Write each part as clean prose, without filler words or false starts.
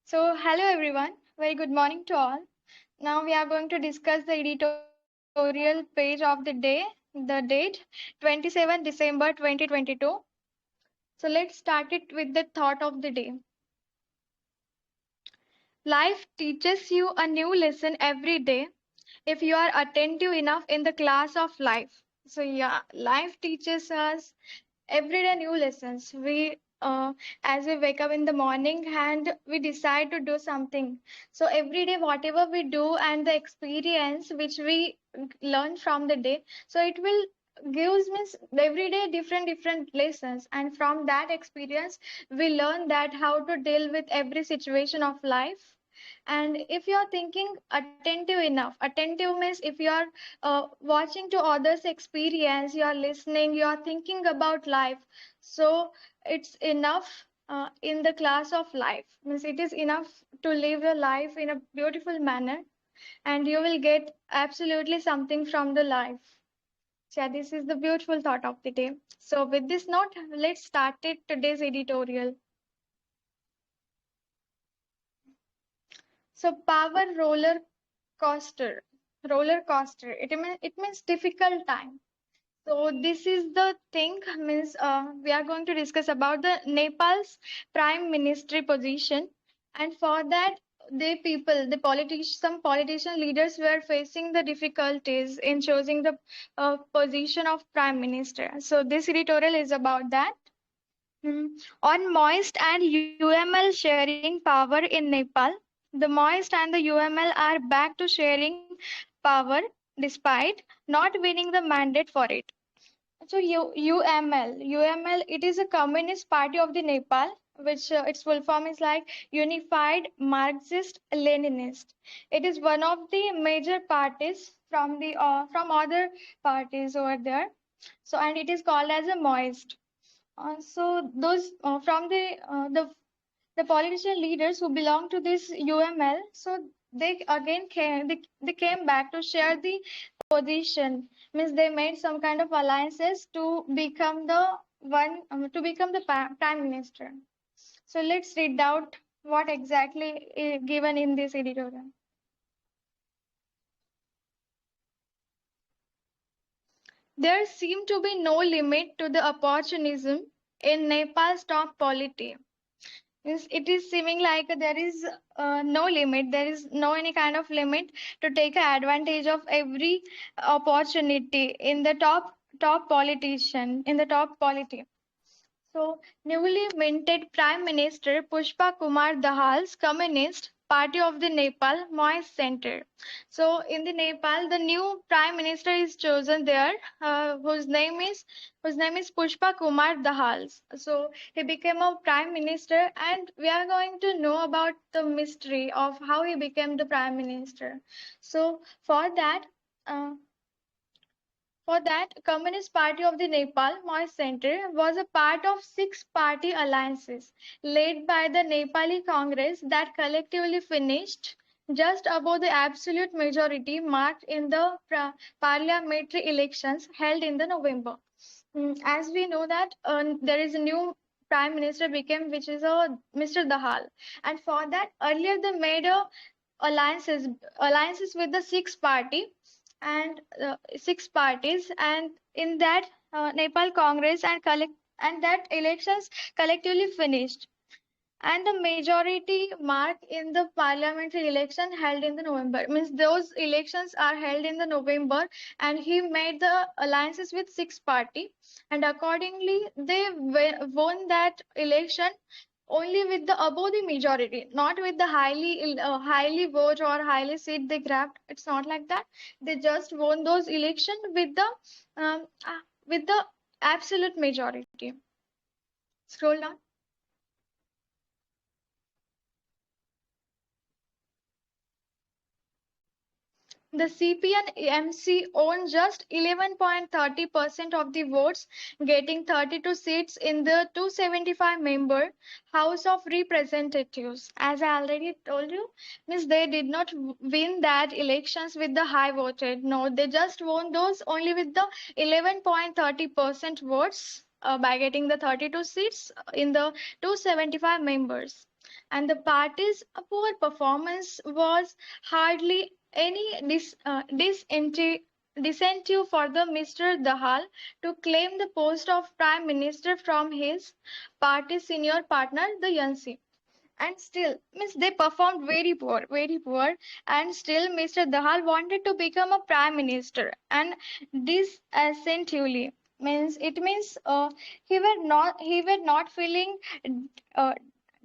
Hello everyone. Very good morning to all. Now we are going to discuss the editorial page of the day, the date 27 December 2022. So let's start it with the thought of the day. Life teaches you a new lesson every day if you are attentive enough in the class of life. Life teaches us everyday new lessons. As we wake up in the morning and we decide to do something. So every day, whatever we do and the experience which we learn from the day, so it will gives means every day different lessons, and from that experience we learn that how to deal with every situation of life. And if you are thinking attentive enough, attentive means if you are watching to others experience, you are listening, you are thinking about life, so it's enough in the class of life, means it is enough to live your life in a beautiful manner, and you will get absolutely something from the life. So yeah, this is the beautiful thought of the day. So with this note, let's start it today's editorial. So power roller coaster, it means difficult time. So this is the thing, means we are going to discuss about the Nepal's prime ministry position, and for that some politician leaders were facing the difficulties in choosing the position of prime minister. So this editorial is about that. Hmm. On Moist and UML sharing power in Nepal, the Moist and the UML are back to sharing power despite not winning the mandate for it. UML, it is a Communist Party of the Nepal, which its full form is like Unified Marxist Leninist. It is one of the major parties from other parties over there. So, and it is called as a Maoist. So those from the politician leaders who belong to this UML, so they again they came back to share the position, means they made some kind of alliances to become the prime minister. So let's read out what exactly is given in this editorial. There seemed to be no limit to the opportunism in Nepal's top polity. Means it is seeming like there is no limit, there is no any kind of limit to take advantage of every opportunity in the top politician in the top polity. So, newly minted Prime Minister Pushpa Kumar Dahal's Communist Party of the Nepal Moist Center. So, in the Nepal, the new Prime Minister is chosen there, whose name is Pushpa Kumar Dahal. So, he became a Prime Minister, and we are going to know about the mystery of how he became the Prime Minister. So, for that, Communist Party of the Nepal Moist Center was a part of six party alliances led by the Nepali Congress that collectively finished just above the absolute majority marked in the parliamentary elections held in the November. As we know that there is a new prime minister became, which is a Mr. Dahal, and for that earlier they made a alliances alliances with the six parties, and in that Nepal Congress and that elections collectively finished, and the majority mark in the parliamentary election held in the November, means those elections are held in the November, and he made the alliances with six party, and accordingly they won that election only with the above the majority, not with the highly vote or highly seat they grabbed. It's not like that. They just won those election with the absolute majority. Scroll down. The CPN-MC owned just 11.30% of the votes, getting 32 seats in the 275-member House of Representatives. As I already told you, means they did not win that elections with the high voted. No, they just won those only with the 11.30% votes by getting the 32 seats in the 275 members. and the party's poor performance was hardly any disincentive for the Mr. Dahal to claim the post of Prime Minister from his party's senior partner, the Yansi. And still, means they performed very poor, and still Mr. Dahal wanted to become a prime minister, and this essentially means it means he were not feeling uh,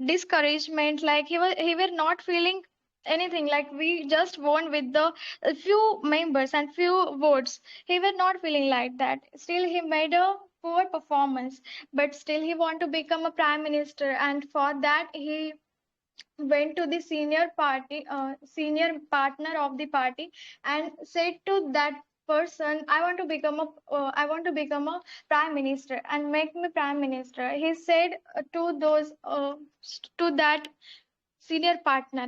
discouragement, like he were not feeling anything like we just won with the few members and few votes. He were not feeling like that. Still, he made a poor performance, but still he want to become a prime minister, and for that he went to the senior partner of the party and said to that person, I want to become a prime minister and make me prime minister. He said to that senior partner,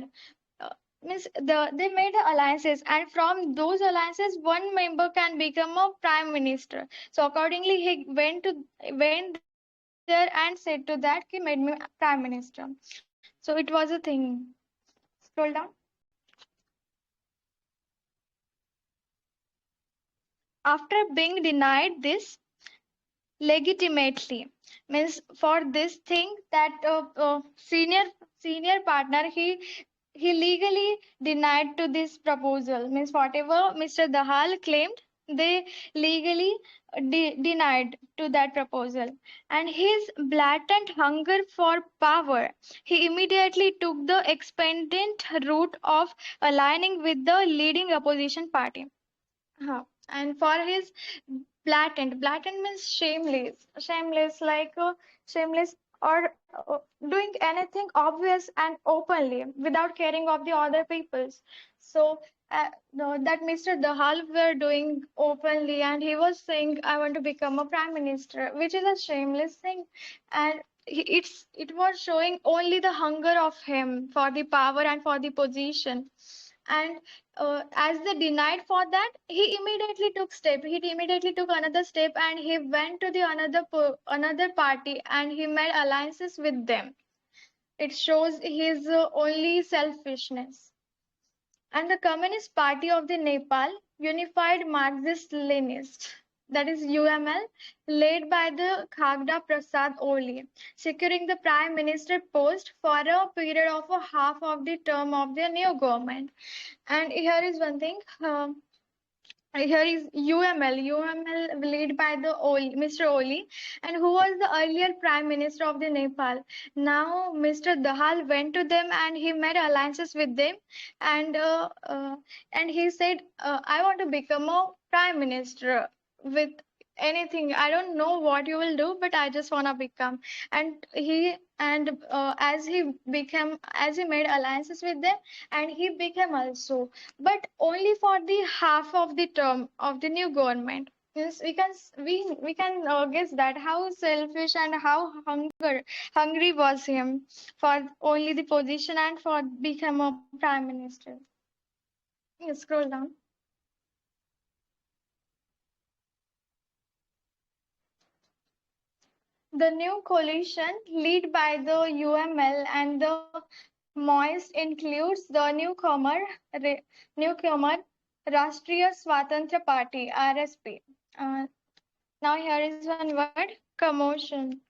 uh, means they made alliances, and from those alliances one member can become a prime minister. So accordingly he went there and said to that, he made me prime minister. So it was a thing. Scroll down. After being denied this legitimately, means for this thing that senior partner, he legally denied to this proposal, means whatever Mr. Dahal claimed, they legally denied to that proposal. And his blatant hunger for power, he immediately took the expedient route of aligning with the leading opposition party. And for his blatant means shameless, like shameless, or doing anything obvious and openly without caring of the other peoples. So no, that Mr. Dahal were doing openly, and he was saying, "I want to become a prime minister," which is a shameless thing, and it was showing only the hunger of him for the power and for the position. And as they denied for that, he immediately took another step, and he went to the another party, and he made alliances with them. It shows his only selfishness. And the Communist Party of the Nepal, Unified Marxist Leninist, that is UML, led by the Khagda Prasad Oli, securing the prime minister post for a period of a half of the term of the new government. And here is one thing. Here is UML led by the Mr. Oli, and who was the earlier Prime Minister of the Nepal. Now Mr. Dahal went to them and he made alliances with them, and he said, "I want to become a Prime Minister with anything. I don't know what you will do, but I just want to become." And as he made alliances with them, and he became also, but only for the half of the term of the new government. Yes, we can guess that how selfish and how hungry was him for only the position and for become a prime minister. Yes, scroll down. The new coalition led by the UML and the Maoist includes the newcomer Rashtriya Swatantra Party (RSP). Uh, Now here is one word: commotion.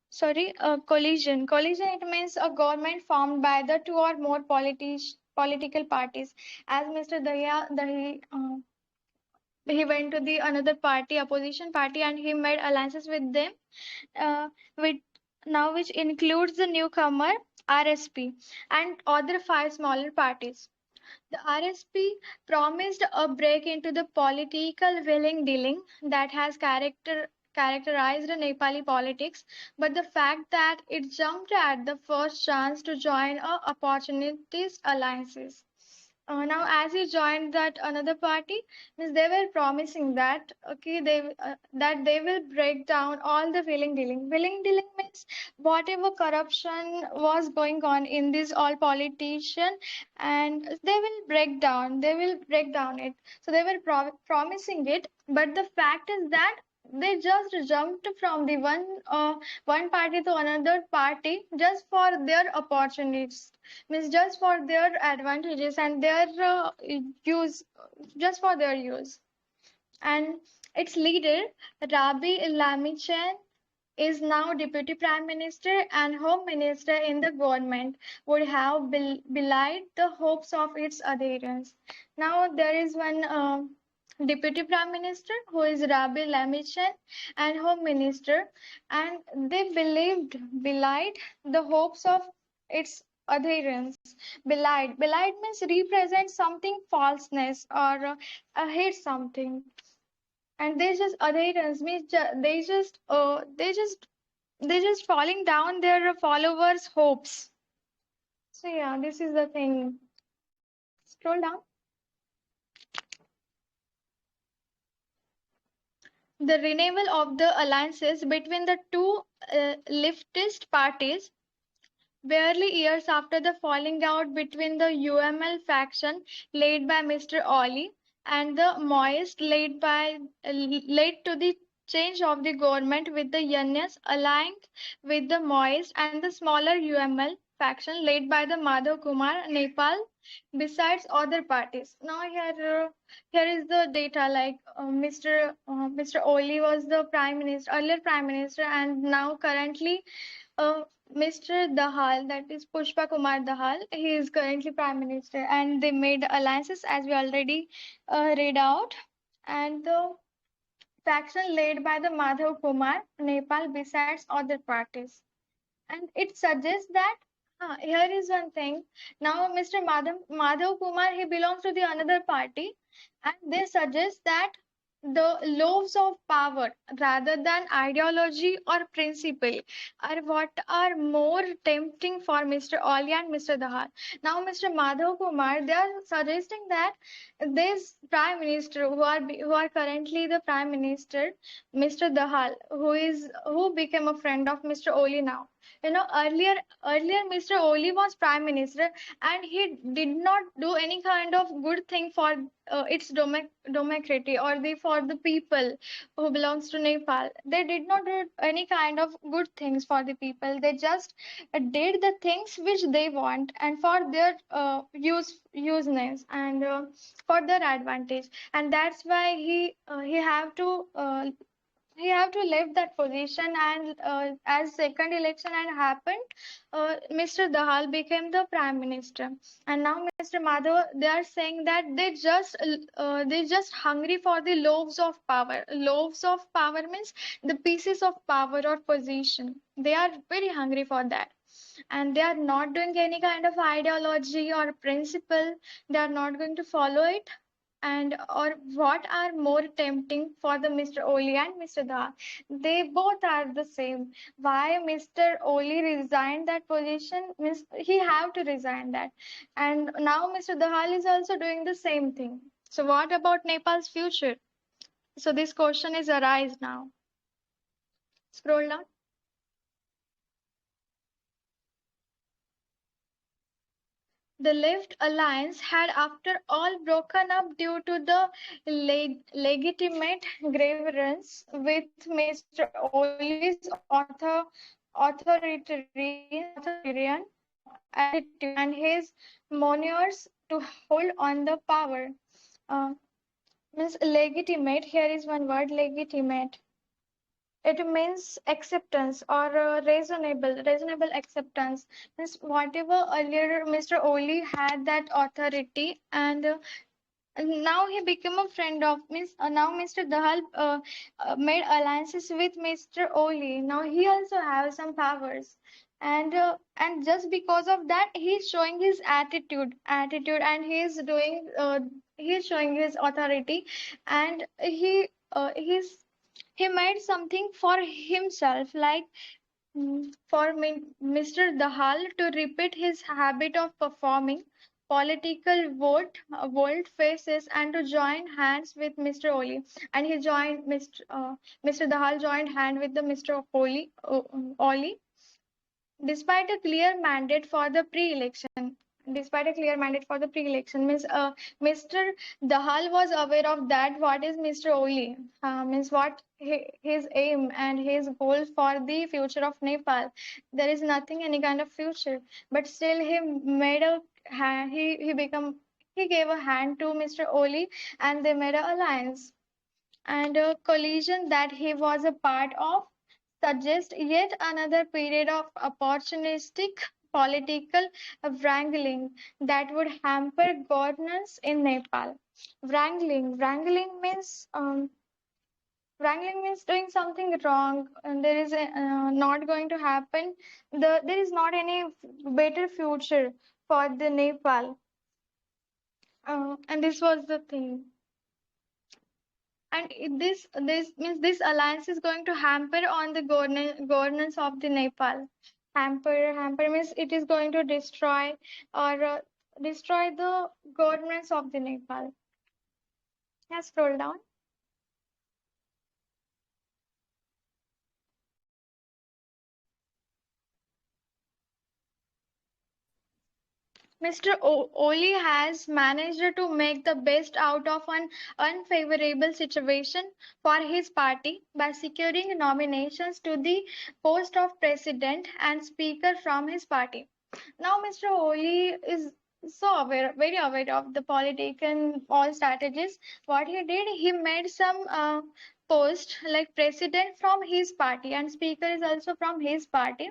Sorry, collision. Collision, it means a government formed by the two or more political parties. As Mr. Dahi he went to the another party, opposition party, and he made alliances with them, with now which includes the newcomer RSP and other five smaller parties. The RSP promised a break into the political willing dealing that has characterized Nepali politics, but the fact that it jumped at the first chance to join a opportunist alliances. Now, as he joined that another party, means they were promising that okay, that they will break down all the willing dealing. Willing dealing means whatever corruption was going on in this all politician, and they will break down it. So they were promising it, but the fact is that they just jumped from the one party to another party just for their opportunities, means just for their advantages and their use, just for their use. And its leader, Rabi Lamichan, is now Deputy Prime Minister and Home Minister in the government, would have belied the hopes of its adherents. Now there is one Deputy Prime Minister who is Rabi Lamichan and Home Minister, and they belied the hopes of its adherents. Belied means represent something falseness or hate something, and they just adherents means they just falling down their followers hopes. So yeah, this is the thing. Scroll down. The renewal of the alliances between the two leftist parties barely years after the falling out between the UML faction led by Mr. Oli and the Maoist led to the change of the government, with the Yanyas allying with the Maoist and the smaller UML faction led by the Madhav Kumar Nepal besides other parties. Now here is the data, like Mr. Oli was the prime minister, earlier prime minister, and now currently Mr. Dahal, that is Pushpa Kumar Dahal, he is currently Prime Minister, and they made alliances as we already read out. And the faction led by the Madhav Kumar, Nepal, besides other parties. And it suggests that here is one thing. Now, Mr. Madhav Kumar, he belongs to the another party, and they suggest that the loaves of power rather than ideology or principle are what are more tempting for Mr. Oli and Mr. Dahal. Now, Mr. Madhav Kumar, they are suggesting that this prime minister who are currently the prime minister, Mr. Dahal, who became a friend of Mr. Oli now. Earlier Mr. Oli was prime minister, and he did not do any kind of good thing for its democracy or for the people who belongs to Nepal. They did not do any kind of good things for the people. They just did the things which they want and for their useness and for their advantage. And that's why he have to leave that position, and as second election had happened, Mr. Dahal became the prime minister. And now Mr. Madhav, they are saying that they just hungry for the loaves of power. Loaves of power means the pieces of power or position. They are very hungry for that, and they are not doing any kind of ideology or principle. They are not going to follow it. And or what are more tempting for the Mr. Oli and Mr. Dha? They both are the same. Why Mr. Oli resigned that position means he have to resign that. And now Mr. Dahal is also doing the same thing. So what about Nepal's future? So this question is arise now. Scroll down. The Left Alliance had after all broken up due to the legitimate grievance with Mr. Oli's authoritarian attitude and his menace to hold on the power. Uh, means legitimate, here is one word, legitimate. It means acceptance or reasonable acceptance. Means whatever earlier Mr. Oli had that authority, and now he became a friend of means now Mr. Dahal made alliances with Mr. Oli. Now he also has some powers, and just because of that he's showing his attitude, and he's showing his authority, and he made something for himself, like for Mr. Dahal to repeat his habit of performing political volte faces and to join hands with Mr. Oli. And Mr. Dahal joined hand with the Mr. Oli, despite a clear mandate for the pre-election. despite a clear mandate for the pre-election. Means Mr. Dahal was aware of that. What is Mr. Oli? Means what his aim and his goal for the future of Nepal. There is nothing, any kind of future, but still he made a he become he gave a hand to Mr. Oli, and they made an alliance and a collision that he was a part of suggests yet another period of opportunistic political wrangling that would hamper governance in Nepal. Wrangling means doing something wrong, and there is not going to happen. There is not any better future for the Nepal, and this was the thing. And this means this alliance is going to hamper on the governance of the Nepal. Hamper means it is going to destroy or destroy the governance of the Nepal. Yeah, scroll down. Mr. Oli has managed to make the best out of an unfavorable situation for his party by securing nominations to the post of president and speaker from his party. Now, Mr. Oli is so aware, very aware of the political all strategies. What he did, he made some post like president from his party and speaker is also from his party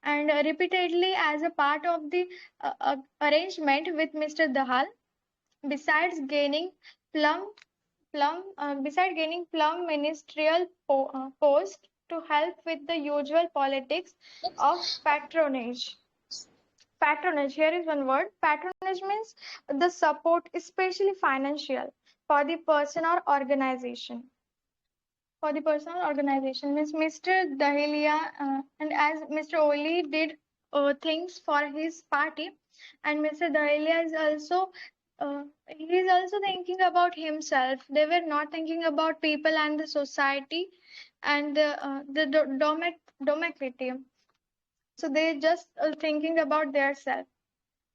and repeatedly as a part of the arrangement with Mr. Dahal. Besides gaining plum, beside gaining plum ministerial post to help with the usual politics of patronage. Patronage, here is one word. Patronage means the support, especially financial, for the person or organization. For the personal organization means Mr. Dahilia and as Mr. Oli did things for his party, and Mr. Dahilia is also he is also thinking about himself. They were not thinking about people and the society and the democracy. So they just thinking about their self.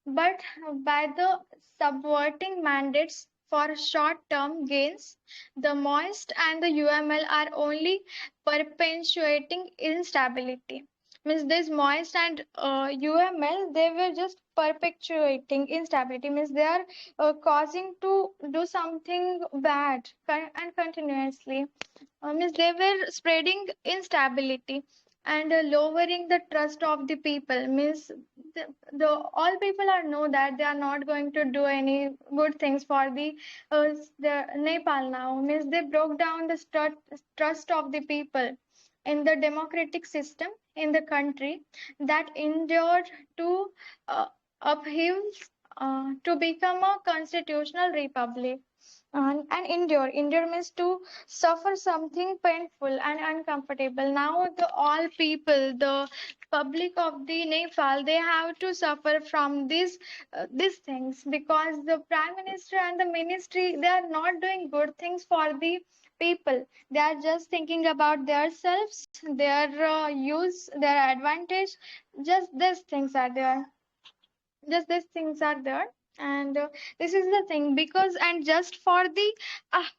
But by the subverting mandates for short-term gains, the Moist and the UML are only perpetuating instability. Means this Moist and UML, they were just perpetuating instability. Means they are causing to do something bad and continuously. Means they were spreading instability and lowering the trust of the people means the all people are know that they are not going to do any good things for the Nepal now means they broke down the trust of the people in the democratic system in the country that endured to upheavals to become a constitutional republic and endure means to suffer something painful and uncomfortable. Now the all people the public of the Nepal they have to suffer from these things because the prime minister and the ministry they are not doing good things for the people. They are just thinking about themselves, their use, their advantage. Just these things are there, and this is the thing because and just for the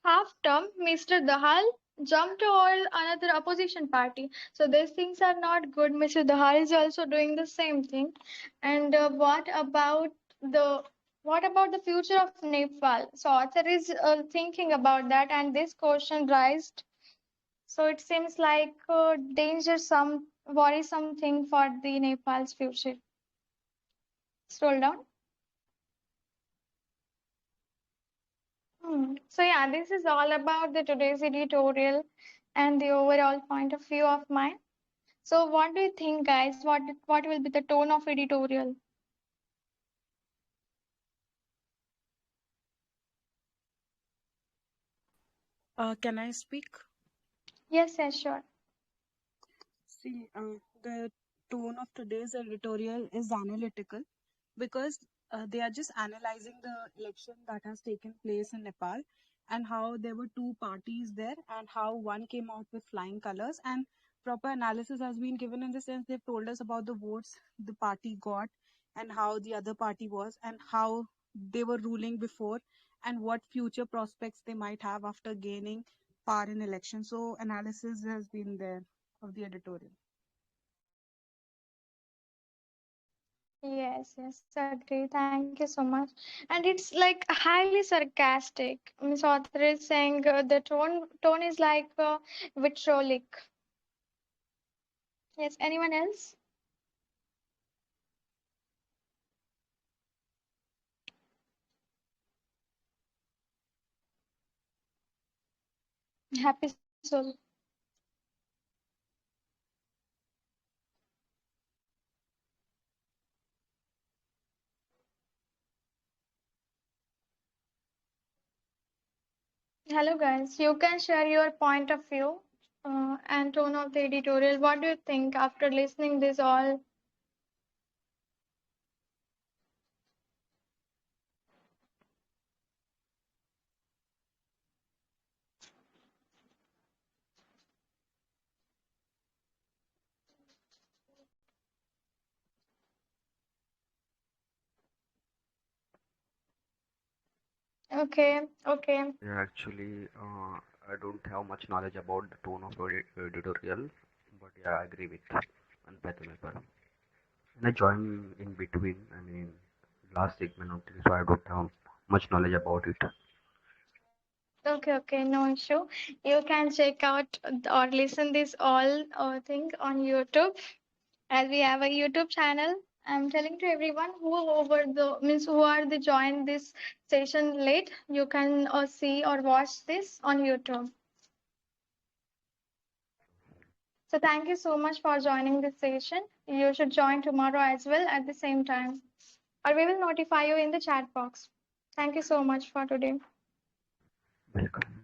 half term Mr. Dahal jumped to all another opposition party, so these things are not good. Mr. Dahal is also doing the same thing. And the what about the future of Nepal? So author is thinking about that and this question raised, so it seems like danger some worrisome thing for the Nepal's future. Scroll down. So yeah, this is all about the today's editorial and the overall point of view of mine. So what do you think, guys? What will be the tone of editorial? Can I speak? Yes, yes, sure. See, the tone of today's editorial is analytical because they are just analyzing the election that has taken place in Nepal and how there were two parties there and how one came out with flying colors, and proper analysis has been given in the sense they've told us about the votes the party got and how the other party was and how they were ruling before and what future prospects they might have after gaining power in election. So analysis has been there of the editorial. Yes, yes, agree. Thank you so much. And it's like highly sarcastic. Miss Author is saying the tone is like vitriolic. Yes, anyone else? Happy soul. Hello, guys. You can share your point of view and tone of the editorial. What do you think after listening this all? Okay, okay. Yeah, actually, I don't have much knowledge about the tone of editorial, but yeah, I agree with Anpet paper. And I join in between. I mean, last segment of this, so I don't have much knowledge about it. Okay, no issue. You can check out or listen this all thing on YouTube as we have a YouTube channel. I'm telling to everyone who over the means who are the join this session late, you can see or watch this on YouTube. So thank you so much for joining this session. You should join tomorrow as well at the same time, or we will notify you in the chat box. Thank you so much for today. Welcome.